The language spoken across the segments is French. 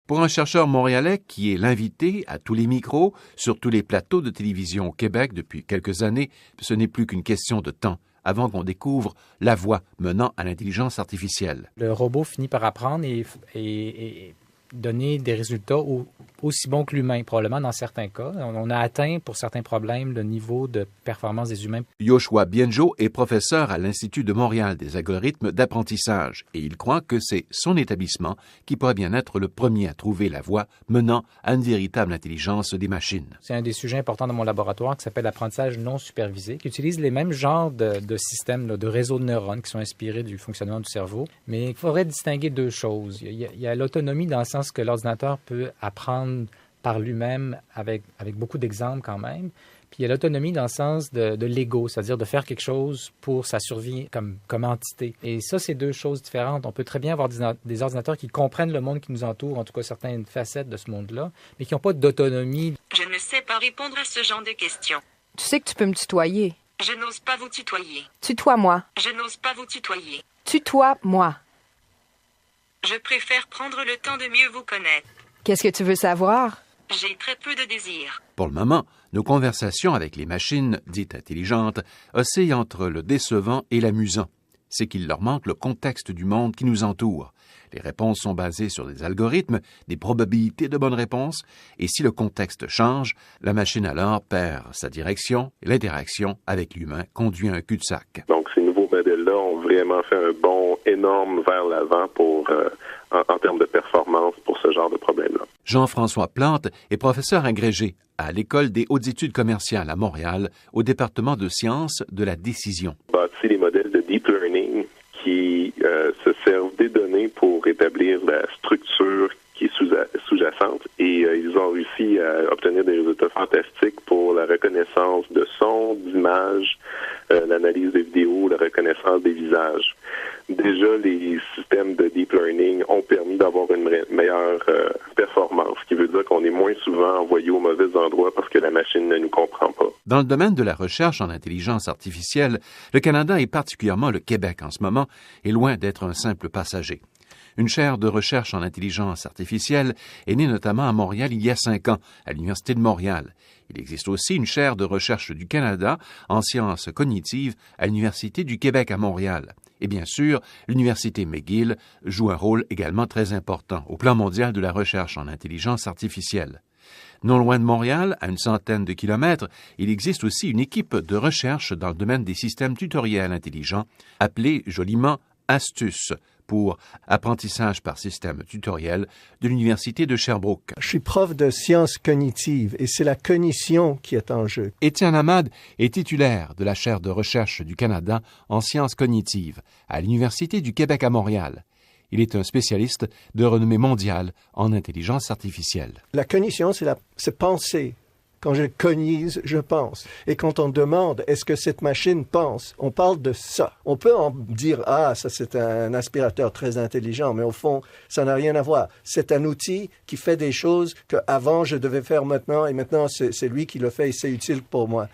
Pour un chercheur montréalais qui est l'invité à tous les micros, sur tous les plateaux de télévision au Québec depuis quelques années, ce n'est plus qu'une question de temps avant qu'on découvre la voie menant à l'intelligence artificielle. Le robot finit par apprendre et donner des résultats aussi bons que l'humain, probablement dans certains cas. On a atteint, pour certains problèmes, le niveau de performance des humains. Yoshua Bienjo est professeur à l'Institut de Montréal des algorithmes d'apprentissage et il croit que c'est son établissement qui pourrait bien être le premier à trouver la voie menant à une véritable intelligence des machines. C'est un des sujets importants dans mon laboratoire qui s'appelle l'apprentissage non supervisé, qui utilise les mêmes genres de systèmes, de réseaux de neurones qui sont inspirés du fonctionnement du cerveau. Mais il faudrait distinguer deux choses. Il y a l'autonomie dans le sens que l'ordinateur peut apprendre par lui-même avec beaucoup d'exemples quand même. Puis il y a l'autonomie dans le sens de l'ego, c'est-à-dire de faire quelque chose pour sa survie comme entité. Et ça, c'est deux choses différentes. On peut très bien avoir des ordinateurs qui comprennent le monde qui nous entoure, en tout cas certaines facettes de ce monde-là, mais qui n'ont pas d'autonomie. Je ne sais pas répondre à ce genre de questions. Tu sais que tu peux me tutoyer. Je n'ose pas vous tutoyer. Tutoie-moi. Je n'ose pas vous tutoyer. Tutoie-moi. Je préfère prendre le temps de mieux vous connaître. Qu'est-ce que tu veux savoir? J'ai très peu de désir. Pour le moment, nos conversations avec les machines, dites intelligentes, oscillent entre le décevant et l'amusant. C'est qu'il leur manque le contexte du monde qui nous entoure. Les réponses sont basées sur des algorithmes, des probabilités de bonnes réponses, et si le contexte change, la machine alors perd sa direction et l'interaction avec l'humain conduit à un cul-de-sac. Donc, ces nouveaux modèles-là ont vraiment fait un bond énorme vers l'avant en termes de performance pour ce genre de problème-là. Jean-François Plante est professeur agrégé à l'École des hautes études commerciales à Montréal, au département de sciences de la décision. Bâti les modèles de deep learning qui se servent des données pour établir la structure qui est sous-jacente et ils ont réussi à obtenir des résultats fantastiques pour la reconnaissance de sons, d'images, l'analyse des vidéos, la reconnaissance des visages. Déjà, les systèmes de deep learning ont permis d'avoir une meilleure performance, ce qui veut dire qu'on est moins souvent envoyé aux mauvais endroits parce que la machine ne nous comprend pas. Dans le domaine de la recherche en intelligence artificielle, le Canada et particulièrement le Québec en ce moment est loin d'être un simple passager. Une chaire de recherche en intelligence artificielle est née notamment à Montréal il y a 5 ans, à l'Université de Montréal. Il existe aussi une chaire de recherche du Canada en sciences cognitives à l'Université du Québec à Montréal. Et bien sûr, l'Université McGill joue un rôle également très important au plan mondial de la recherche en intelligence artificielle. Non loin de Montréal, à une centaine de kilomètres, il existe aussi une équipe de recherche dans le domaine des systèmes tutoriels intelligents, appelée joliment ASTUS, pour apprentissage par système tutoriel de l'Université de Sherbrooke. Je suis prof de sciences cognitives et c'est la cognition qui est en jeu. Étienne Hamad est titulaire de la chaire de recherche du Canada en sciences cognitives à l'Université du Québec à Montréal. Il est un spécialiste de renommée mondiale en intelligence artificielle. La cognition, c'est penser. Quand je cognise, je pense. Et quand on demande est-ce que cette machine pense, on parle de ça. On peut en dire ça c'est un aspirateur très intelligent, mais au fond, ça n'a rien à voir. C'est un outil qui fait des choses qu'avant je devais faire maintenant, et maintenant c'est lui qui le fait et c'est utile pour moi.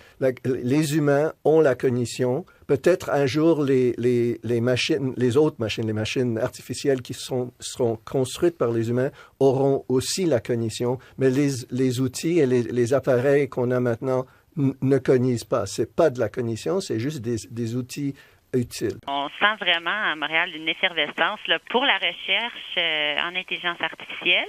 Les humains ont la cognition. Peut-être un jour les machines, les autres machines, les machines artificielles qui seront construites par les humains auront aussi la cognition, mais les outils et les appareils qu'on a maintenant ne cognisent pas. C'est pas de la cognition, c'est juste des outils utiles. On sent vraiment à Montréal une effervescence pour la recherche en intelligence artificielle.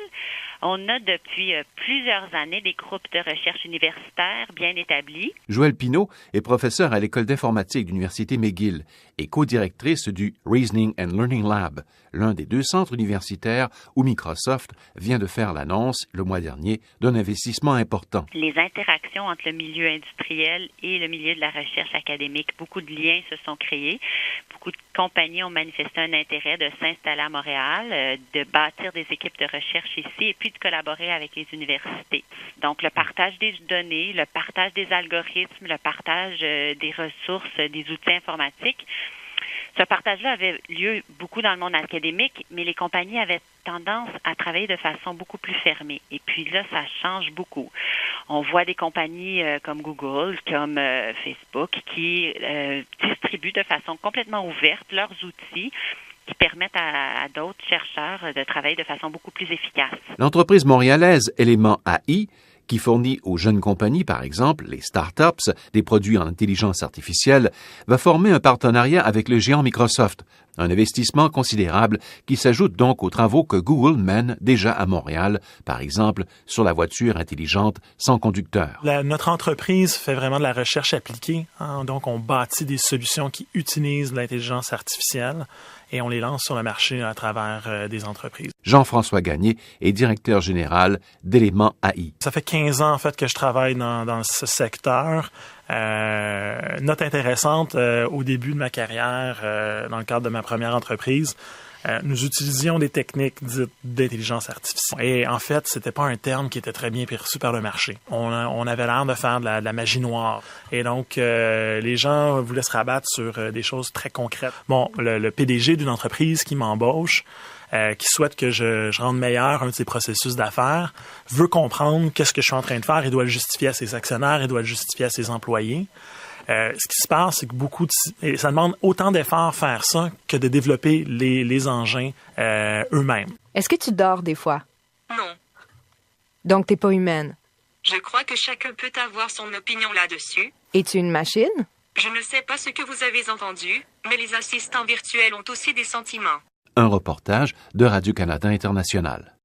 On a depuis plusieurs années des groupes de recherche universitaires bien établis. Joëlle Pinault est professeure à l'École d'informatique de l'Université McGill et co-directrice du Reasoning and Learning Lab, l'un des 2 centres universitaires où Microsoft vient de faire l'annonce le mois dernier d'un investissement important. Les interactions entre le milieu industriel et le milieu de la recherche académique, beaucoup de liens se sont créés. Beaucoup de compagnies ont manifesté un intérêt de s'installer à Montréal, de bâtir des équipes de recherche ici et puis de collaborer avec les universités. Donc, le partage des données, le partage des algorithmes, le partage des ressources, des outils informatiques. Ce partage-là avait lieu beaucoup dans le monde académique, mais les compagnies avaient tendance à travailler de façon beaucoup plus fermée. Et puis là, ça change beaucoup. On voit des compagnies comme Google, comme Facebook, qui distribuent de façon complètement ouverte leurs outils qui permettent à d'autres chercheurs de travailler de façon beaucoup plus efficace. L'entreprise montréalaise Élément AI, qui fournit aux jeunes compagnies, par exemple les startups, des produits en intelligence artificielle, va former un partenariat avec le géant Microsoft, un investissement considérable qui s'ajoute donc aux travaux que Google mène déjà à Montréal, par exemple sur la voiture intelligente sans conducteur. Notre entreprise fait vraiment de la recherche appliquée, hein, donc on bâtit des solutions qui utilisent l'intelligence artificielle et on les lance sur le marché à travers des entreprises. Jean-François Gagné est directeur général d'Élément AI. Ça fait 15 ans en fait que je travaille dans ce secteur. Note intéressante, au début de ma carrière, dans le cadre de ma première entreprise, nous utilisions des techniques dites d'intelligence artificielle. Et en fait, c'était pas un terme qui était très bien perçu par le marché. On avait l'air de faire de la magie noire. Et donc, les gens voulaient se rabattre sur des choses très concrètes. Bon, le PDG d'une entreprise qui m'embauche, qui souhaite que je rende meilleur un de ses processus d'affaires, veut comprendre qu'est-ce que je suis en train de faire, il doit le justifier à ses actionnaires, il doit le justifier à ses employés. Ce qui se passe, c'est que ça demande autant d'efforts faire ça que de développer les engins eux-mêmes. Est-ce que tu dors des fois? Non. Donc, t'es pas humaine. Je crois que chacun peut avoir son opinion là-dessus. Es-tu une machine? Je ne sais pas ce que vous avez entendu, mais les assistants virtuels ont aussi des sentiments. Un reportage de Radio-Canada International.